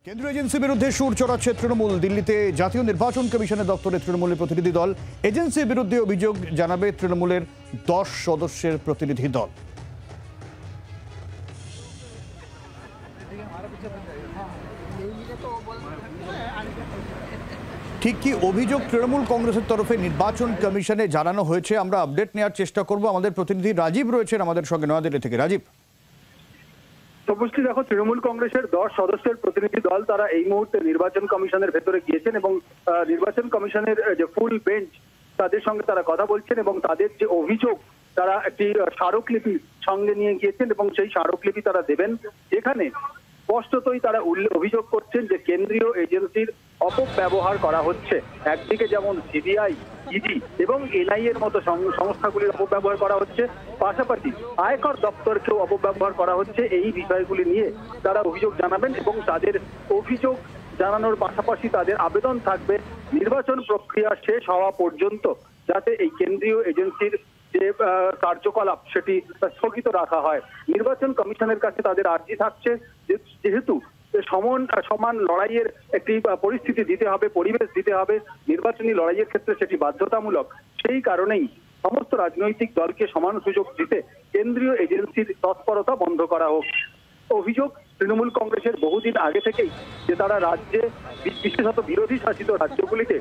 কেন্দ্রীয় এজেন্সির বিরুদ্ধে সুর চড়াচ্ছে তৃণমূল। দিল্লিতে জাতীয় নির্বাচন কমিশনের দপ্তরে তৃণমূলের প্রতিনিধি দল। এজেন্সির বিরুদ্ধে অভিযোগ জানাবে তৃণমূলের 10 সদস্যের প্রতিনিধি দল। ঠিক কি অভিযোগ তৃণমূল কংগ্রেসের তরফে নির্বাচন কমিশনে জানানো হয়েছে, আমরা আপডেট নেওয়ার চেষ্টা করব। আমাদের প্রতিনিধি রাজীব রয়েছেন আমাদের সঙ্গে নয়াদিল্লি থেকে। রাজীব, সবুজটি দেখো, তৃণমূল কংগ্রেসের 10 সদস্যের প্রতিনিধি দল তারা এই মুহূর্তে নির্বাচন কমিশনের ভেতরে গিয়েছেন এবং নির্বাচন কমিশনের যে ফুল বেঞ্চ তাদের সঙ্গে তারা কথা বলছেন এবং তাদের যে অভিযোগ তারা একটি স্মারকলিপি সঙ্গে নিয়ে গিয়েছেন এবং সেই স্মারকলিপি তারা দেবেন, যেখানে স্পষ্টতই তারা অভিযোগ করছেন যে কেন্দ্রীয় এজেন্সির অপব্যবহার করা হচ্ছে। একদিকে যেমন সিবিআই, ইডি এবং এনআইএ এর মতো সংস্থাগুলির অপব্যবহার করা হচ্ছে, পাশাপাশি আয়কর দপ্তরকেও অপব্যবহার করা হচ্ছে। এই বিষয়গুলি নিয়ে তারা অভিযোগ জানাবেন এবং তাদের অভিযোগ জানানোর পাশাপাশি তাদের আবেদন থাকবে নির্বাচন প্রক্রিয়া শেষ হওয়া পর্যন্ত যাতে এই কেন্দ্রীয় এজেন্সির যে কার্যকলাপ সেটি স্থগিত রাখা হয়। নির্বাচন কমিশনের কাছে তাদের আর্জি থাকছে যেহেতু সমান লড়াইয়ের একটি পরিস্থিতি দিতে হবে, পরিবেশ দিতে হবে নির্বাচনী লড়াইয়ের ক্ষেত্রে, সেটি বাধ্যতামূলক। সেই কারণেই সমস্ত রাজনৈতিক দলকে সমান সুযোগ দিতে কেন্দ্রীয় এজেন্সির তৎপরতা বন্ধ করা হোক। অভিযোগ তৃণমূল কংগ্রেসের বহুদিন আগে থেকেই যে তারা রাজ্যে, বিশেষত বিরোধী শাসিত রাজ্যগুলিতে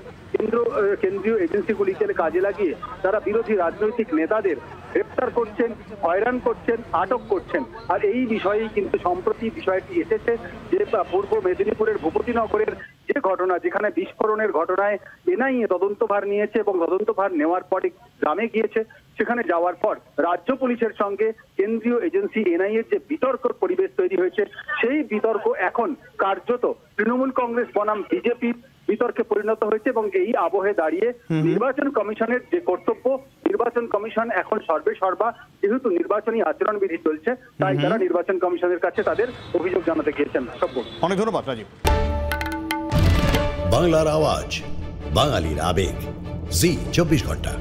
কেন্দ্রীয় এজেন্সিগুলিকে কাজে লাগিয়ে তারা বিরোধী রাজনৈতিক নেতাদের গ্রেপ্তার করছেন, হয়রান করছেন, আটক করছেন। আর এই বিষয়েই কিন্তু সম্প্রতি বিষয়টি এসেছে যে পূর্ব মেদিনীপুরের ভূপতিনগরের যে ঘটনা, যেখানে বিস্ফোরণের ঘটনায় এনআইএ তদন্তভার নিয়েছে এবং তদন্তভার নেওয়ার পরে গ্রামে গিয়েছে। সেখানে যাওয়ার পর রাজ্য পুলিশের সঙ্গে কেন্দ্রীয় এজেন্সি এনআইএর যে বিতর্কের পরিবেশ তৈরি হয়েছে, সেই বিতর্ক এখন কার্যত তৃণমূল কংগ্রেস বনাম বিজেপি বিতর্কে পরিণত হয়েছে এবং এই আবহে দাঁড়িয়ে নির্বাচন কমিশনের যে কর্তব্য, নির্বাচন কমিশন এখন সর্বেসর্বা, যেহেতু নির্বাচনী আচরণবিধি চলছে, তাই তারা নির্বাচন কমিশনের কাছে তাদের অভিযোগ জানাতে গিয়েছেন। অনেক ধন্যবাদ রাজীব। বাংলার আওয়াজ, বাঙালির আবেগ, জি 24 ঘন্টা।